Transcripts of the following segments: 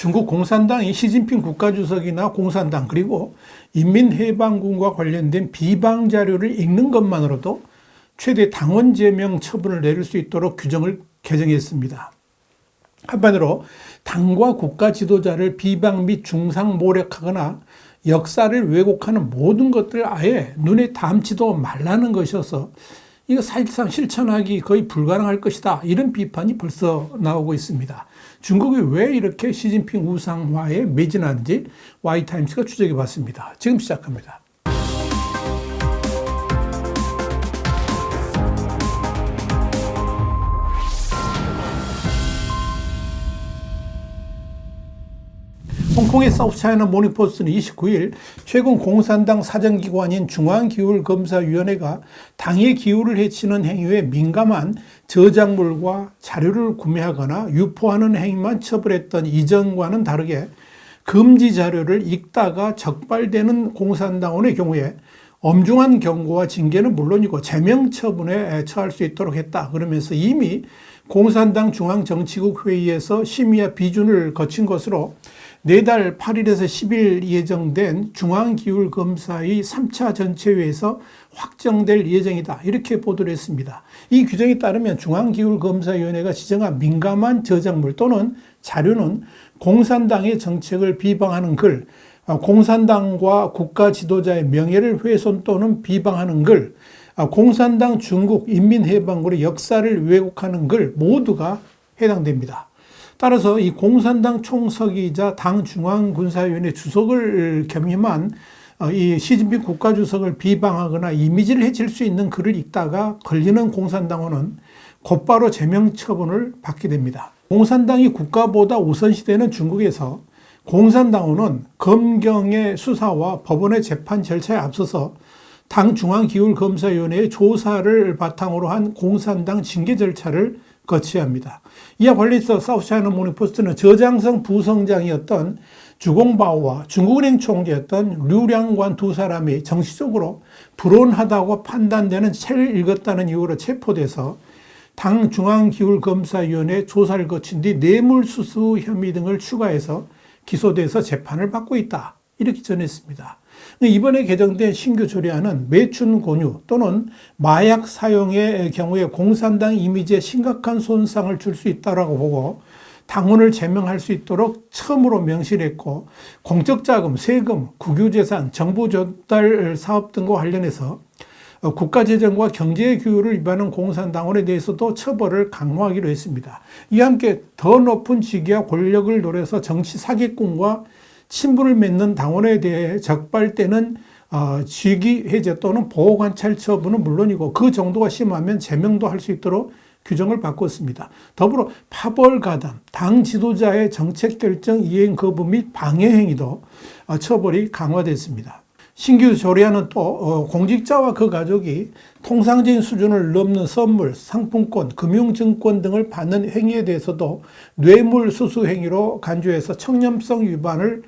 중국 공산당이 시진핑 국가주석이나 공산당 그리고 인민해방군과 관련된 비방 자료를 읽는 것만으로도 최대 당원 제명 처분을 내릴 수 있도록 규정을 개정했습니다. 한편으로 당과 국가 지도자를 비방 및 중상 모략하거나 역사를 왜곡하는 모든 것들을 아예 눈에 담지도 말라는 것이어서 이거 사실상 실천하기 거의 불가능할 것이다. 이런 비판이 벌써 나오고 있습니다. 중국이 왜 이렇게 시진핑 우상화에 매진하는지 Y타임스가 추적해 봤습니다. 지금 시작합니다. 홍콩의 사우스차이나 모닝포스트는 29일 최근 공산당 사정기관인 중앙기울검사위원회가 당의 기후를 해치는 행위에 민감한 저작물과 자료를 구매하거나 유포하는 행위만 처벌했던 이전과는 다르게 금지 자료를 읽다가 적발되는 공산당원의 경우에 엄중한 경고와 징계는 물론이고 제명 처분에 처할 수 있도록 했다. 그러면서 이미 공산당 중앙정치국 회의에서 심의와 비준을 거친 것으로 내달 8일에서 10일 예정된 중앙기울검사의 3차 전체회에서 확정될 예정이다. 이렇게 보도를 했습니다. 이 규정에 따르면 중앙기울검사위원회가 지정한 민감한 저작물 또는 자료는 공산당의 정책을 비방하는 글, 공산당과 국가 지도자의 명예를 훼손 또는 비방하는 글, 공산당 중국 인민해방군의 역사를 왜곡하는 글 모두가 해당됩니다. 따라서 이 공산당 총석이자 당 중앙군사위원회 주석을 겸임한 이 시진핑 국가주석을 비방하거나 이미지를 해칠 수 있는 글을 읽다가 걸리는 공산당원은 곧바로 제명 처분을 받게 됩니다. 공산당이 국가보다 우선시되는 중국에서 공산당원은 검경의 수사와 법원의 재판 절차에 앞서서 당 중앙기울검사위원회의 조사를 바탕으로 한 공산당 징계 절차를 거쳐야 합니다. 이와 관련해서 사우스차이나 모닝포스트는 저장성 부성장이었던 주공바오와 중국은행 총재였던 류량관 두 사람이 정치적으로 불온하다고 판단되는 책을 읽었다는 이유로 체포돼서 당 중앙기울검사위원회 조사를 거친 뒤 뇌물수수 혐의 등을 추가해서 기소돼서 재판을 받고 있다. 이렇게 전했습니다. 이번에 개정된 신규 조례안은 매춘 권유 또는 마약 사용의 경우에 공산당 이미지에 심각한 손상을 줄 수 있다고 보고 당원을 제명할 수 있도록 처음으로 명시를 했고 공적자금, 세금, 국유재산, 정부 조달 사업 등과 관련해서 국가재정과 경제 규율을 위반한 공산당원에 대해서도 처벌을 강화하기로 했습니다. 이와 함께 더 높은 직위와 권력을 노려서 정치 사기꾼과 친분을 맺는 당원에 대해 적발되는 직위 해제 또는 보호관찰 처분은 물론이고 그 정도가 심하면 제명도 할 수 있도록 규정을 바꿨습니다. 더불어 파벌가담, 당 지도자의 정책 결정 이행 거부 및 방해 행위도 처벌이 강화됐습니다. 신규 조례안은 또 공직자와 그 가족이 통상적인 수준을 넘는 선물, 상품권, 금융증권 등을 받는 행위에 대해서도 뇌물수수 행위로 간주해서 청렴성 위반을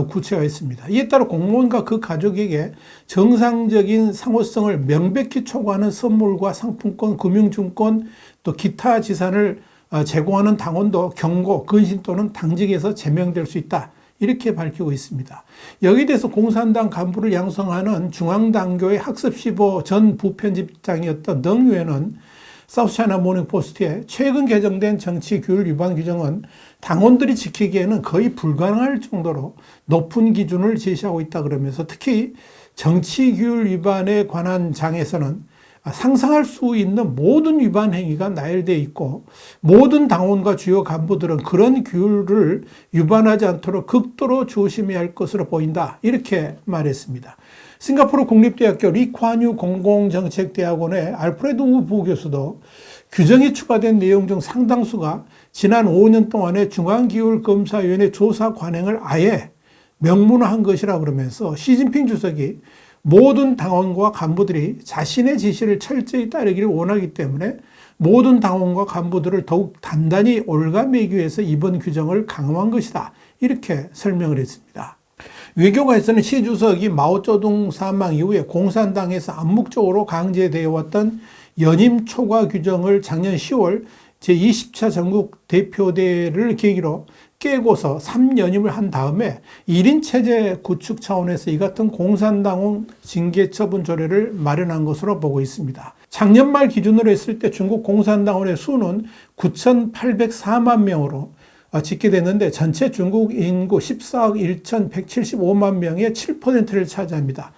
구체화했습니다. 이에 따라 공무원과 그 가족에게 정상적인 상호성을 명백히 초과하는 선물과 상품권, 금융증권 또 기타 지산을 제공하는 당원도 경고, 근신 또는 당직에서 제명될 수 있다. 이렇게 밝히고 있습니다. 여기에 대해서 공산당 간부를 양성하는 중앙당교의 학습시보 전 부편집장이었던 덩 유엔은 사우스차이나 모닝포스트에 최근 개정된 정치규율 위반 규정은 당원들이 지키기에는 거의 불가능할 정도로 높은 기준을 제시하고 있다 그러면서 특히 정치규율 위반에 관한 장에서는 상상할 수 있는 모든 위반 행위가 나열되어 있고 모든 당원과 주요 간부들은 그런 규율을 위반하지 않도록 극도로 조심해야 할 것으로 보인다. 이렇게 말했습니다. 싱가포르 국립대학교 리콴유 공공정책대학원의 알프레드 우 부교수도 규정이 추가된 내용 중 상당수가 지난 5년 동안의 중앙기울검사위원회 조사 관행을 아예 명문화한 것이라 그러면서 시진핑 주석이 모든 당원과 간부들이 자신의 지시를 철저히 따르기를 원하기 때문에 모든 당원과 간부들을 더욱 단단히 올가매기 위해서 이번 규정을 강화한 것이다. 이렇게 설명을 했습니다. 외교관에서는 시 주석이 마오쩌둥 사망 이후에 공산당에서 암묵적으로 강제되어 왔던 연임 초과 규정을 작년 10월 제20차 전국 대표대회를 계기로 깨고서 3연임을 한 다음에 1인 체제 구축 차원에서 이 같은 공산당원 징계 처분 조례를 마련한 것으로 보고 있습니다. 작년 말 기준으로 했을 때 중국 공산당원의 수는 9,804만 명으로 집계됐는데 전체 중국 인구 14억 1,175만 명의 7%를 차지합니다.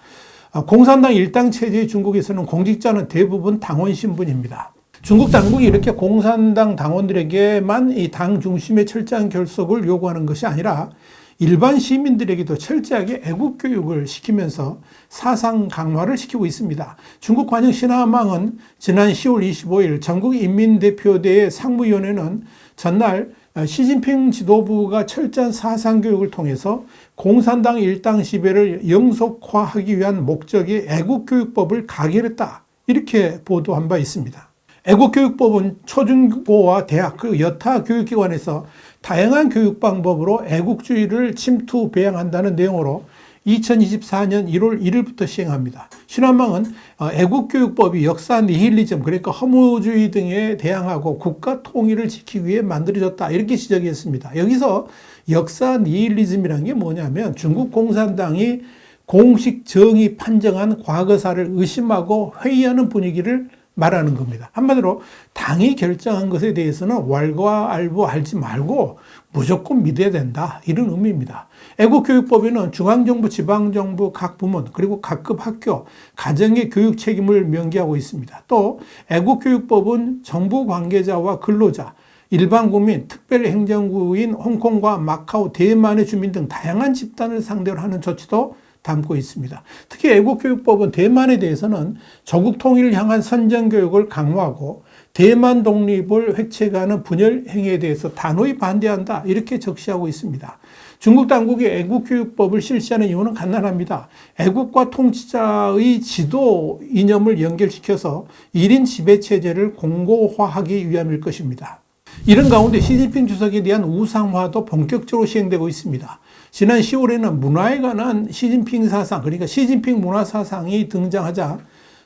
공산당 일당 체제의 중국에서는 공직자는 대부분 당원 신분입니다. 중국 당국이 이렇게 공산당 당원들에게만 이 당 중심의 철저한 결속을 요구하는 것이 아니라 일반 시민들에게도 철저하게 애국 교육을 시키면서 사상 강화를 시키고 있습니다. 중국 관영 신화망은 지난 10월 25일 전국인민대표대회 상무위원회는 전날 시진핑 지도부가 철저한 사상교육을 통해서 공산당 일당 지배를 영속화하기 위한 목적의 애국교육법을 가결했다. 이렇게 보도한 바 있습니다. 애국교육법은 초중고와 대학 그리고 여타 교육기관에서 다양한 교육 방법으로 애국주의를 침투 배양한다는 내용으로 2024년 1월 1일부터 시행합니다. 신화망은 애국교육법이 역사 니힐리즘 그러니까 허무주의 등에 대항하고 국가 통일을 지키기 위해 만들어졌다 이렇게 지적했습니다. 여기서 역사 니힐리즘이라는 게 뭐냐면 중국 공산당이 공식 정의 판정한 과거사를 의심하고 회의하는 분위기를 말하는 겁니다. 한마디로 당이 결정한 것에 대해서는 왈가왈부하지 말고 무조건 믿어야 된다. 이런 의미입니다. 애국교육법에는 중앙정부, 지방정부 각 부문 그리고 각급 학교, 가정의 교육 책임을 명기하고 있습니다. 또 애국교육법은 정부 관계자와 근로자, 일반 국민, 특별행정구인 홍콩과 마카오, 대만의 주민 등 다양한 집단을 상대로 하는 조치도 담고 있습니다. 특히 애국교육법은 대만에 대해서는 조국 통일을 향한 선전교육을 강화하고 대만 독립을 획책하는 분열 행위에 대해서 단호히 반대한다 이렇게 적시하고 있습니다. 중국 당국이 애국교육법을 실시하는 이유는 간단합니다. 애국과 통치자의 지도 이념을 연결시켜서 1인 지배체제를 공고화하기 위함일 것입니다. 이런 가운데 시진핑 주석에 대한 우상화도 본격적으로 시행되고 있습니다. 지난 10월에는 문화에 관한 시진핑 사상, 그러니까 시진핑 문화 사상이 등장하자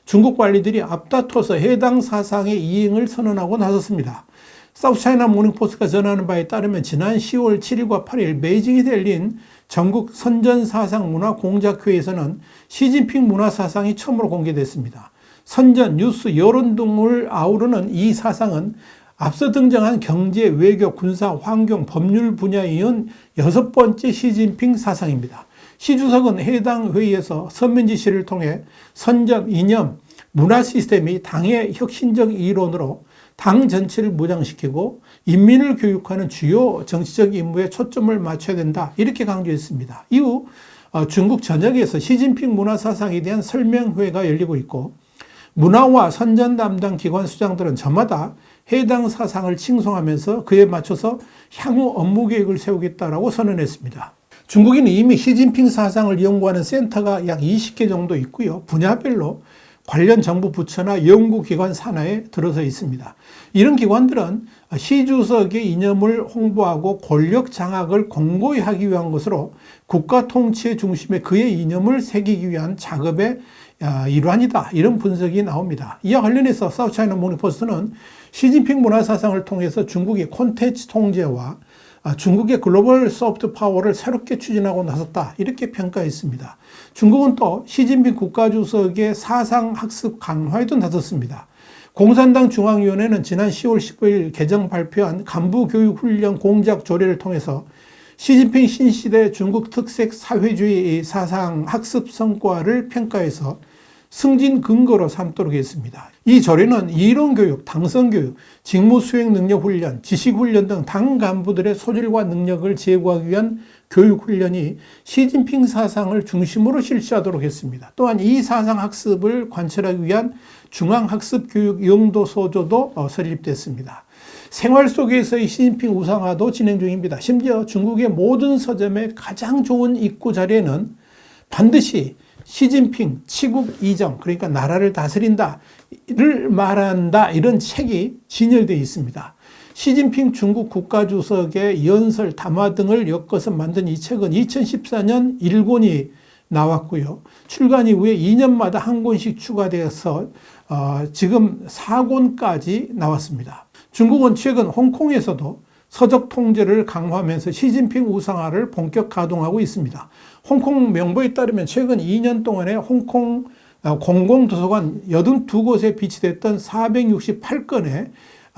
중국 관리들이 앞다퉈서 해당 사상의 이행을 선언하고 나섰습니다. 사우스차이나 모닝포스트가 전하는 바에 따르면 지난 10월 7일과 8일 베이징에 열린 전국 선전사상 문화 공작회에서는 시진핑 문화 사상이 처음으로 공개됐습니다. 선전, 뉴스, 여론 등을 아우르는 이 사상은 앞서 등장한 경제, 외교, 군사, 환경, 법률 분야에 이은 6번째 시진핑 사상입니다. 시 주석은 해당 회의에서 서면 지시를 통해 선전, 이념, 문화 시스템이 당의 혁신적 이론으로 당 전체를 무장시키고 인민을 교육하는 주요 정치적 임무에 초점을 맞춰야 된다. 이렇게 강조했습니다. 이후 중국 전역에서 시진핑 문화 사상에 대한 설명회가 열리고 있고 문화와 선전 담당 기관 수장들은 저마다 해당 사상을 칭송하면서 그에 맞춰서 향후 업무 계획을 세우겠다라고 선언했습니다. 중국에는 이미 시진핑 사상을 연구하는 센터가 약 20개 정도 있고요. 분야별로 관련 정부 부처나 연구기관 산하에 들어서 있습니다. 이런 기관들은 시 주석의 이념을 홍보하고 권력 장악을 공고히 하기 위한 것으로 국가 통치의 중심에 그의 이념을 새기기 위한 작업의 일환이다. 이런 분석이 나옵니다. 이와 관련해서 사우스차이나 모닝포스트는 시진핑 문화 사상을 통해서 중국의 콘텐츠 통제와 중국의 글로벌 소프트 파워를 새롭게 추진하고 나섰다. 이렇게 평가했습니다. 중국은 또 시진핑 국가주석의 사상 학습 강화에도 나섰습니다. 공산당 중앙위원회는 지난 10월 15일 개정 발표한 간부교육훈련 공작 조례를 통해서 시진핑 신시대 중국 특색 사회주의 사상 학습 성과를 평가해서 승진 근거로 삼도록 했습니다. 이 조례는 이론교육, 당선교육, 직무수행 능력 훈련, 지식훈련 등 당 간부들의 소질과 능력을 제고하기 위한 교육훈련이 시진핑 사상을 중심으로 실시하도록 했습니다. 또한 이 사상 학습을 관철하기 위한 중앙학습교육 영도소조도 설립됐습니다. 생활 속에서의 시진핑 우상화도 진행 중입니다. 심지어 중국의 모든 서점의 가장 좋은 입구 자리에는 반드시 시진핑 치국 이정, 그러니까 나라를 다스린다를 말한다, 이런 책이 진열되어 있습니다. 시진핑 중국 국가주석의 연설, 담화 등을 엮어서 만든 이 책은 2014년 1권이 나왔고요. 출간 이후에 2년마다 한 권씩 추가되어서 지금 4권까지 나왔습니다. 중국은 최근 홍콩에서도 서적 통제를 강화하면서 시진핑 우상화를 본격 가동하고 있습니다. 홍콩 명보에 따르면 최근 2년 동안에 홍콩 공공도서관 82곳에 비치됐던 468건의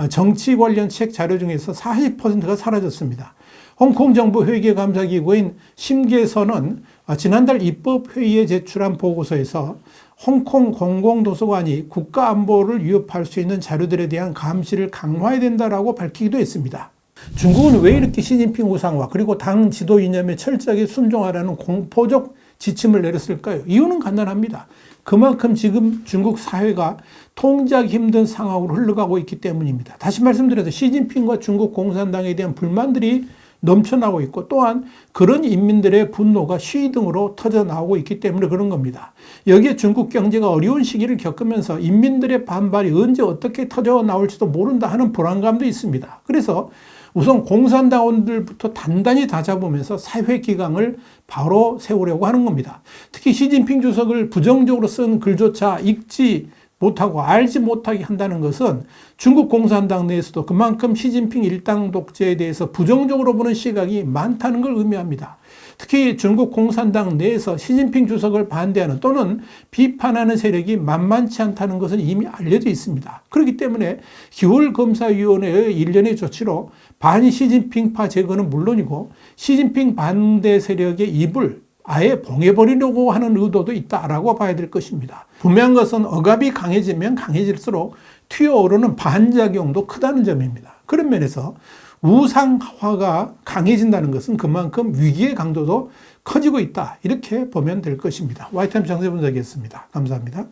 정치 관련 책 자료 중에서 40%가 사라졌습니다. 홍콩 정부 회계감사기구인 심계서는 지난달 입법회의에 제출한 보고서에서 홍콩 공공도서관이 국가안보를 위협할 수 있는 자료들에 대한 감시를 강화해야 된다라고 밝히기도 했습니다. 중국은 왜 이렇게 시진핑 우상화 그리고 당 지도 이념에 철저하게 순종하라는 공포적 지침을 내렸을까요? 이유는 간단합니다. 그만큼 지금 중국 사회가 통제하기 힘든 상황으로 흘러가고 있기 때문입니다. 다시 말씀드려서 시진핑과 중국 공산당에 대한 불만들이 넘쳐나고 있고 또한 그런 인민들의 분노가 시등으로 터져나오고 있기 때문에 그런 겁니다. 여기에 중국 경제가 어려운 시기를 겪으면서 인민들의 반발이 언제 어떻게 터져나올지도 모른다 하는 불안감도 있습니다. 그래서 우선 공산당원들부터 단단히 다잡으면서 사회 기강을 바로 세우려고 하는 겁니다. 특히 시진핑 주석을 부정적으로 쓴 글조차 읽지 못하고 알지 못하게 한다는 것은 중국 공산당 내에서도 그만큼 시진핑 일당 독재에 대해서 부정적으로 보는 시각이 많다는 걸 의미합니다. 특히 중국 공산당 내에서 시진핑 주석을 반대하는 또는 비판하는 세력이 만만치 않다는 것은 이미 알려져 있습니다. 그렇기 때문에 기울검사위원회의 일련의 조치로 반시진핑파 제거는 물론이고 시진핑 반대 세력의 입을 아예 봉해버리려고 하는 의도도 있다라고 봐야 될 것입니다. 분명한 것은 억압이 강해지면 강해질수록 튀어오르는 반작용도 크다는 점입니다. 그런 면에서 우상화가 강해진다는 것은 그만큼 위기의 강도도 커지고 있다. 이렇게 보면 될 것입니다. 와이타임 정세 분석이었습니다. 감사합니다.